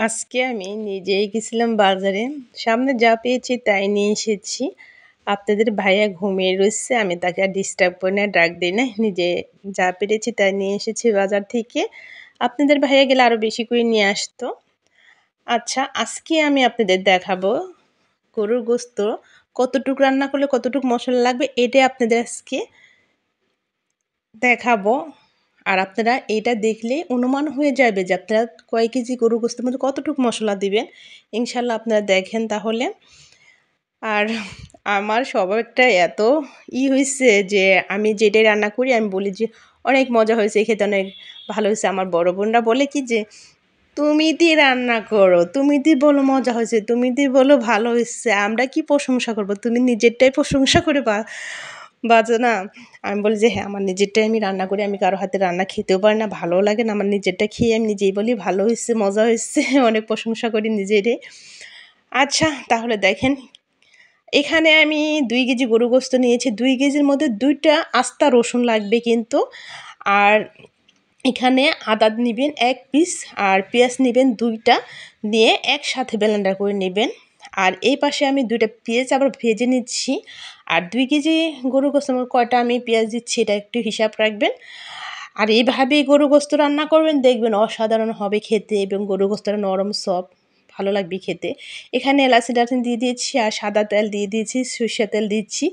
আজকে আমি নিজেই গেছিলাম বাজারে। সামনে যা পেয়েছি তাই নিয়ে এসেছি। আপনাদের ভাইয়া ঘুমিয়ে রয়েছে। আমি তাকে আর ডিস্টার্ব করি না, ডাক দিই না। নিজে যা পেরেছি তাই নিয়ে এসেছি বাজার থেকে। আপনাদের ভাইয়া গেলে আরো বেশি করে নিয়ে আসতো। আচ্ছা, আজকে আমি আপনাদের দেখাবো গরুর গোস্ত কতটুক রান্না করলে কতটুক মসলা লাগবে এটাই আপনাদের আজকে দেখাবো। আর আপনারা এটা দেখলে অনুমান হয়ে যাবে যে আপনারা কয় কেজি গরুর গোস্তের মধ্যে কতটুকু মশলা দিবেন। ইনশাল্লাহ আপনারা দেখেন তাহলে। আর আমার স্বভাবটা এত হয়েছে যে আমি যেটাই রান্না করি আমি বলি যে অনেক মজা হয়েছে, খেতে অনেক ভালো হয়েছে। আমার বড় বোনরা বলে কি যে তুমি দিয়ে রান্না করো, তুমি দিয়ে বলো মজা হয়েছে, তুমি দিয়ে বলো ভালো হয়েছে, আমরা কি প্রশংসা করবো, তুমি নিজেরটাই প্রশংসা করে বাজো না। আমি বলি যে হ্যাঁ, আমার নিজেরটাই আমি রান্না করি, আমি কারো হাতে রান্না খেতেও পারি না, ভালোও লাগে না। আমার নিজেরটা খেয়ে আমি নিজেই বলি ভালো হয়েছে, মজা হয়েছে, অনেক প্রশংসা করি নিজেরই। আচ্ছা, তাহলে দেখেন, এখানে আমি 2 কেজি গরু গোস্ত নিয়েছি। 2 কেজির মধ্যে 2টা আস্তা রসুন লাগবে কিন্তু। আর এখানে আদা নেবেন 1 পিস, আর পেঁয়াজ নেবেন 2টা, নিয়ে একসাথে ব্লেন্ডার করে নেবেন। আর এই পাশে আমি 2টা পেঁয়াজ আবার ভেজে নিচ্ছি। আর 2 কেজি গরু গোস্ত কয়টা আমি পেঁয়াজ দিচ্ছি এটা একটু হিসাব রাখবেন। আর এইভাবেই গরু গোস্ত রান্না করবেন, দেখবেন অসাধারণ হবে খেতে, এবং গরু গোস্তটা নরম সফট ভালো লাগবে খেতে। এখানে এলাচি দারচিনি দিয়ে দিয়েছি, আর সাদা তেল দিয়ে দিয়েছি, সরষের তেল দিচ্ছি।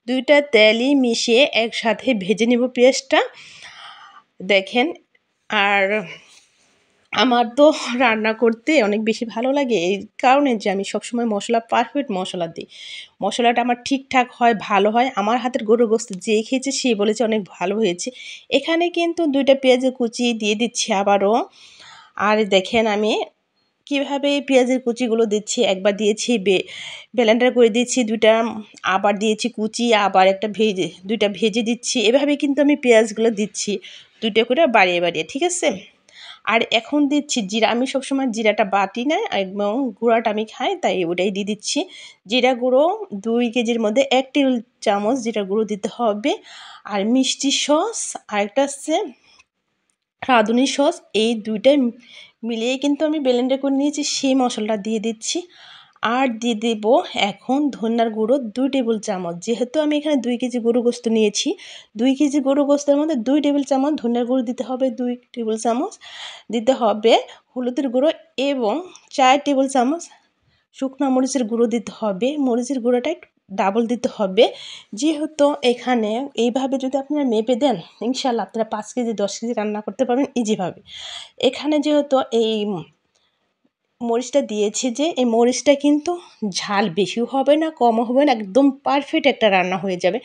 2টা তেলই মিশিয়ে একসাথে ভেজে নেব পেঁয়াজটা, দেখেন। আর আমার তো রান্না করতে অনেক বেশি ভালো লাগে, এই কারণে যে আমি সবসময় মশলা পারফেক্ট মশলা দিই। মশলাটা আমার ঠিকঠাক হয়, ভালো হয়। আমার হাতের গরুর গোস্ত যেই খেয়েছে সে বলেছে অনেক ভালো হয়েছে। এখানে কিন্তু 2টা পেঁয়াজের কুচি দিয়ে দিচ্ছি আবারও। আর দেখেন আমি কীভাবে পেঁয়াজের কুচিগুলো দিচ্ছি। একবার দিয়েছি ব্লেন্ডার করে দিচ্ছি 2টা, আবার দিয়েছি কুচি, আবার একটা ভেজে 2টা ভেজে দিচ্ছি। এভাবে কিন্তু আমি পেঁয়াজগুলো দিচ্ছি 2টা করে বাড়িয়ে বাড়িয়ে, ঠিক আছে। আর এখন দিচ্ছি জিরা। আমি সবসময় জিরাটা বাটি না, এবং গুঁড়াটা আমি খাই, তাই ওটাই দিয়ে দিচ্ছি। জিরা গুঁড়ো 2 কেজির মধ্যে 1 টেবিল চামচ জিরা গুঁড়ো দিতে হবে। আর মিষ্টি সস, আরেকটা আছে রাঁধুনি সস, এই 2টাই মিলিয়ে কিন্তু আমি ব্লেন্ডার করে নিয়েছি, সেই মশলাটা দিয়ে দিচ্ছি। আর দিয়ে দেবো এখন ধনিয়ার গুঁড়ো 2 টেবিল চামচ। যেহেতু আমি এখানে 2 কেজি গরু গোস্ত নিয়েছি, 2 কেজি গরু গোস্তের মধ্যে 2 টেবিল চামচ ধনিয়ার গুঁড়ো দিতে হবে, 2 টেবিল চামচ দিতে হবে হলুদের গুঁড়ো, এবং 4 টেবিল চামচ শুকনো মরিচের গুঁড়ো দিতে হবে। মরিচের গুঁড়োটা একটু ডাবল দিতে হবে। যেহেতু এখানে এইভাবে যদি আপনারা মেপে দেন, ইনশাল্লাহ আপনারা 5 কেজি 10 কেজি রান্না করতে পারবেন ইজিভাবে। এখানে যেহেতু এই মরিচটা দিয়েছি, যে এই মরিচটা কিন্তু ঝাল বেশিও হবে না, কমও হবে না, একদম পারফেক্ট একটা রান্না হয়ে যাবে।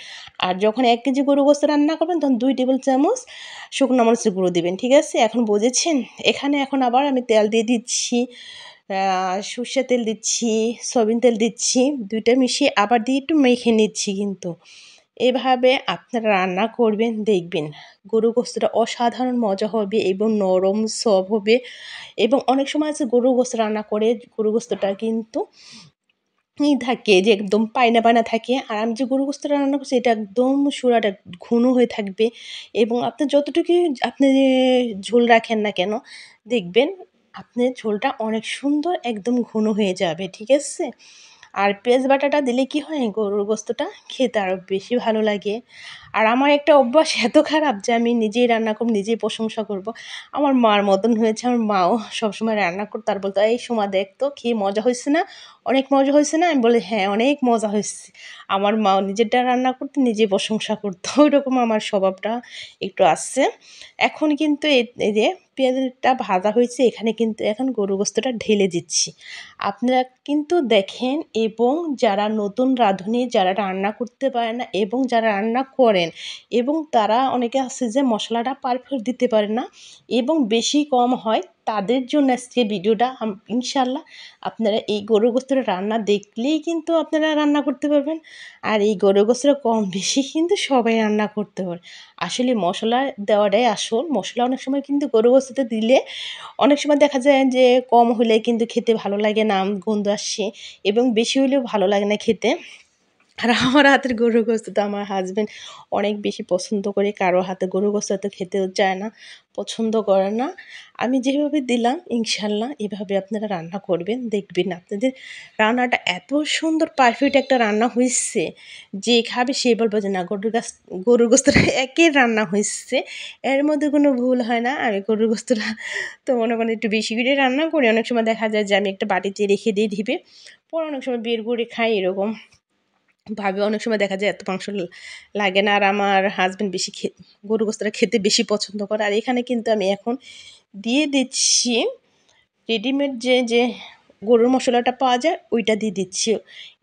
আর যখন 1 কেজি গরু গোস্ত রান্না করবেন তখন 2 টেবিল চামচ শুকনো মরিচের গুঁড়ো দিবেন, ঠিক আছে। এখন বুঝেছেন। এখানে এখন আবার আমি তেল দিয়ে দিচ্ছি, সর্ষের তেল দিচ্ছি, সয়াবিন তেল দিচ্ছি, 2টা মিশিয়ে আবার দিয়ে একটু মেখে নিচ্ছি কিন্তু। এভাবে আপনারা রান্না করবেন, দেখবেন গরু গোস্তটা অসাধারণ মজা হবে এবং নরম সফট হবে। এবং অনেক সময় আছে গরু গোস্ত রান্না করে গরু গোস্তটা কিন্তু থাকে যে একদম পায়না পায়না থাকে। আর আমি যে গরু গোস্তটা রান্না করছি এটা একদম সুরাটা ঘন হয়ে থাকবে, এবং আপনি যতটুকুই আপনি ঝোল রাখেন না কেন, দেখবেন আপনার ঝোলটা অনেক সুন্দর একদম ঘন হয়ে যাবে, ঠিক আছে। আর পেঁয়াজ বাটাটা দিলে কি হয়, গরুর গোস্তটা খেতে আরও বেশি ভালো লাগে। আর আমার একটা অভ্যাস এত খারাপ যে আমি নিজেই রান্না করব, নিজেই প্রশংসা করব। আমার মার মতন হয়েছে। আমার মাও সবসময় রান্না করতো আর বলতো, এই সোমা দেখ তো খেয়ে মজা হয়েছে না, অনেক মজা হয়েছে না। আমি বলি হ্যাঁ, অনেক মজা হয়েছে। আমার মাও নিজেরটা রান্না করতো, নিজে প্রশংসা করতো। ওইরকম আমার স্বভাবটা একটু আসছে। এখন কিন্তু এই যে পেঁয়াজটা ভাজা হয়েছে, এখানে কিন্তু এখন গরু গোস্তটা ঢেলে দিচ্ছি। আপনারা কিন্তু দেখেন, এবং যারা নতুন রাঁধুনি, যারা রান্না করতে পারে না এবং যারা রান্না করেন, এবং তারা অনেকে আছে যে মশলাটা পারফেক্ট দিতে পারে না এবং বেশি কম হয়, তাদের জন্য আজকে ভিডিওটা। ইনশাল্লাহ আপনারা এই গরু গোস্তটা রান্না দেখলেই কিন্তু আপনারা রান্না করতে পারবেন। আর এই গরু গোস্তটা কম বেশি কিন্তু সবাই রান্না করতে পারে। আসলে মশলা দেওয়াটাই আসল। মশলা অনেক সময় কিন্তু গরু গোস্ততে দিলে অনেক সময় দেখা যায় যে কম হলে কিন্তু খেতে ভালো লাগে না, গন্ধ আসছে, এবং বেশি হলেও ভালো লাগে না খেতে। আর আমার হাতের গরুর গোশত তো আমার হাসব্যান্ড অনেক বেশি পছন্দ করে, কারো হাতে গরুর গোশত তো খেতেও চায় না, পছন্দ করে না। আমি যেভাবে দিলাম ইনশাল্লাহ এভাবে আপনারা রান্না করবেন, দেখবেন আপনাদের রান্নাটা এত সুন্দর পারফেক্ট একটা রান্না হয়েছে, যে খাবে সে বলবে যে না গরুর গোশতটা একই রান্না হয়েছে, এর মধ্যে কোনো ভুল হয় না। আমি গরুর গোশতটা তো মনে করেন একটু বেশি করে রান্না করি, অনেক সময় দেখা যায় যে আমি একটা বাটিতে রেখে দিয়ে ঢিপে পরে অনেক সময় বের করে খাই, এরকম ভাবে অনেক সময় দেখা যায় এত মাংস লাগে না। আর আমার হাজব্যান্ড বেশি গরু গোশতটা খেতে বেশি পছন্দ করে। আর এখানে কিন্তু আমি এখন দিয়ে দিচ্ছি রেডিমেড যে গরুর মশলাটা পাওয়া যায় ওইটা দিয়ে দিচ্ছি।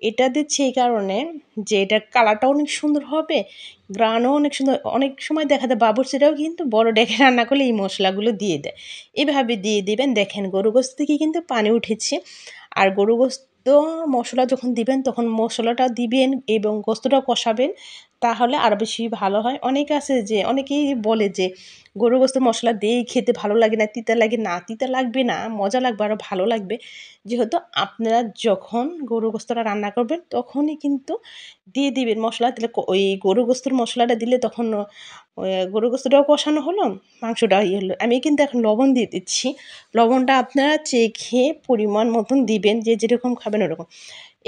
এটা দিচ্ছি এই কারণে যে এটার কালারটাও অনেক সুন্দর হবে, গ্রানও অনেক সুন্দর। অনেক সময় দেখা যায় বাবুর্চিরাও কিন্তু বড় ডেকে রান্না করলে এই মশলাগুলো দিয়ে দেয়, এভাবে দিয়ে দেবেন। দেখেন গরু গোশত থেকে কিন্তু পানি উঠেছে। আর গরু গোশত মশলা যখন দিবেন তখন মশলাটা দিবেন এবং গোশতটাও কষাবেন, তাহলে আরও বেশি ভালো হয়। অনেকে আছে যে অনেকেই বলে যে গরু গোশত মশলা দিয়েই খেতে ভালো লাগে না, তিতা লাগে না, তিতা লাগবে না, মজা লাগবে, আরও ভালো লাগবে। যেহেতু আপনারা যখন গরু গোশতটা রান্না করবেন তখনই কিন্তু দিয়ে দিবেন মশলা, তাহলে ওই গরু গোশতের মশলাটা দিলে তখন গরু গোশতটাও কষানো হলো, মাংসটাও ইয়ে হলো। আমি কিন্তু এখন লবণ দিয়ে দিচ্ছি, লবণটা আপনারা চেখে পরিমাণ মতন দিবেন, যে যেরকম খাবেন ওরকম।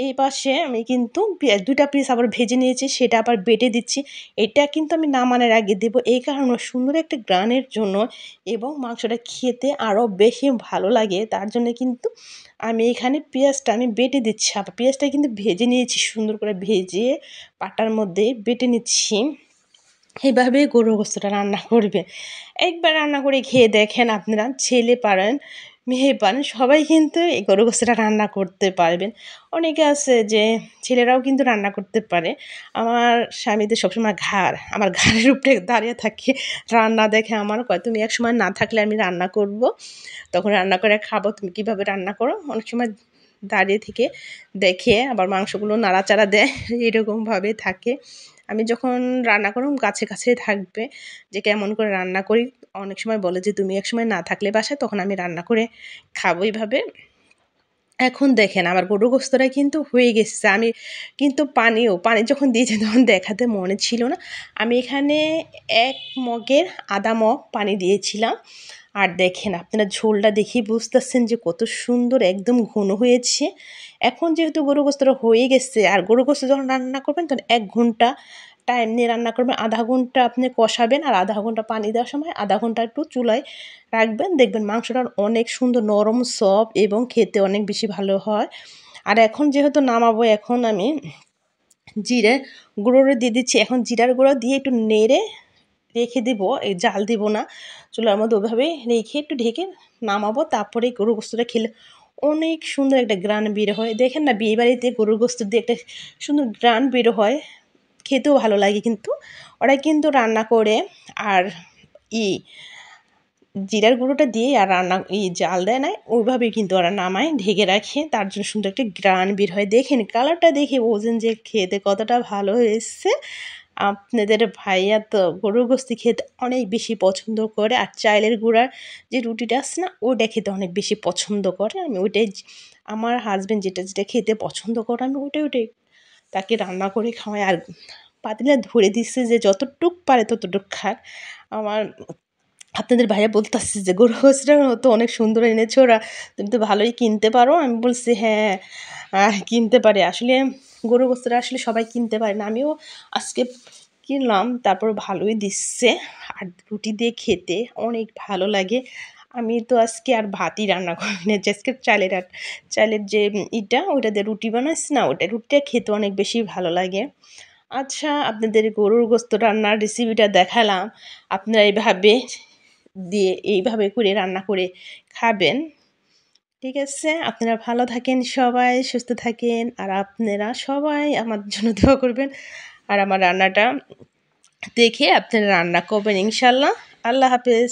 এই পাশে আমি কিন্তু দুটা পিস আবার ভেজে নিয়েছি, সেটা আবার বেটে দিচ্ছি। এটা কিন্তু আমি নামানোর আগে দেবো, এই কারণে সুন্দর একটা গ্রানের জন্য এবং মাংসটা খেতে আরও বেশি ভালো লাগে, তার জন্য কিন্তু আমি এখানে পেঁয়াজটা আমি বেটে দিচ্ছি। আবার পেঁয়াজটা কিন্তু ভেজে নিয়েছি, সুন্দর করে ভেজে পাটার মধ্যে বেটে নিচ্ছি। এইভাবে গরুর গোশতটা রান্না করবে, একবার রান্না করে খেয়ে দেখেন আপনারা, ছেলে পারেন মেয়ে পারেন সবাই কিন্তু এই গরুর গোশতটা রান্না করতে পারবেন। অনেকে আছে যে ছেলেরাও কিন্তু রান্না করতে পারে। আমার স্বামীদের সবসময় আমার ঘাড়ের উপরে দাঁড়িয়ে থাকে, রান্না দেখে আমার কয় তুমি এক সময় না থাকলে আমি রান্না করব, তখন রান্না করে খাবো, তুমি কীভাবে রান্না করো। অনেক সময় দাঁড়িয়ে থেকে দেখে আবার মাংসগুলো নাড়াচাড়া দেয়, এরকমভাবে থাকে। আমি যখন রান্না করব কাছে কাছে থাকবে যে কেমন করে রান্না করি। অনেক সময় বলে যে তুমি একসময় না থাকলে বাসায়, তখন আমি রান্না করে খাবো এইভাবে। এখন দেখেন আমার গরুর গোশতটা কিন্তু হয়ে গেছে। আমি কিন্তু পানি যখন দিয়েছি তখন দেখাতে মনে ছিল না। আমি এখানে ১ মগের আধা মগ পানি দিয়েছিলাম। আর দেখেন আপনারা ঝোলটা দেখেই বুঝতেছেন যে কত সুন্দর একদম ঘন হয়েছে। এখন যেহেতু গরুর গোশতটা হয়ে গেছে, আর গরুর গোশত যখন রান্না করবেন তখন ১ ঘন্টা টাইম নিয়ে রান্না করবেন। আধা ঘন্টা আপনি কষাবেন, আর আধা ঘন্টা পানি দেওয়ার সময় আধা ঘন্টা একটু চুলায় রাখবেন, দেখবেন মাংসটা অনেক সুন্দর নরম সফট এবং খেতে অনেক বেশি ভালো হয়। আর এখন যেহেতু নামাবো, এখন আমি জিরে গুঁড়োটা দিয়ে দিচ্ছি। এখন জিরার গুঁড়ো দিয়ে একটু নেড়ে রেখে দেবো, এই জাল দেবো না, চুলার মধ্যে ওইভাবে রেখে একটু ঢেকে নামাবো। তারপরে গরুর গোশতটা খেলে অনেক সুন্দর একটা ঘ্রাণ বের হয়। দেখেন না বিয়েবাড়িতে গরুর গোশত দিয়ে একটা সুন্দর ঘ্রাণ বের হয়, খেতেও ভালো লাগে। কিন্তু ওরা কিন্তু রান্না করে আর ই জিরার গুঁড়োটা দিয়ে আর জাল দেয় না, ওইভাবেই কিন্তু ওরা নামায় ঢেকে রাখে, তার জন্য সুন্দর একটা ঘ্রাণ বের হয়। দেখেন কালারটা দেখে বোঝেন যে খেতে কতটা ভালো হয়েছে। আপনাদের ভাইয়া তো গরুর গোশত খেতে অনেক বেশি পছন্দ করে, আর চালের গুঁড়ার যে রুটিটা আছে না ওইটা খেতে অনেক বেশি পছন্দ করে। আমি ওইটাই আমার হাজব্যান্ড যেটা যেটা খেতে পছন্দ করে আমি ওইটাই তাকে রান্না করে খাওয়াই। আর পাতিলে ধরে দিচ্ছে যে যতটুক পারে ততটুক খাক। আমার আপনাদের ভাইয়া বলতেছে যে গরুর গোশতটা তো অনেক সুন্দর এনেছো, ওরা তুমি তো ভালোই কিনতে পারো। আমি বলছি হ্যাঁ কিনতে পারি। আসলে গরুর গোশতটা আসলে সবাই কিনতে পারে না, আমিও আজকে কিনলাম, তারপর ভালোই দিচ্ছে। আর রুটি দিয়ে খেতে অনেক ভালো লাগে। আমি তো আজকে আর ভাতই রান্না করি না, আজকে চালের যে ওইটা দিয়ে রুটি বানাইছি না, রুটিটা খেতে অনেক বেশি ভালো লাগে। আচ্ছা, আপনাদের গরুর গোশত রান্নার রেসিপিটা দেখালাম, আপনারা এইভাবে করে রান্না করে খাবেন। ঠিক আছে, আপনারা ভালো থাকেন, সবাই সুস্থ থাকেন, আর আপনারা সবাই আমার জন্য দোয়া করবেন। আর আমার রান্নাটা দেখে আপনারা রান্না করবেন ইনশাল্লাহ। আল্লাহ হাফেজ।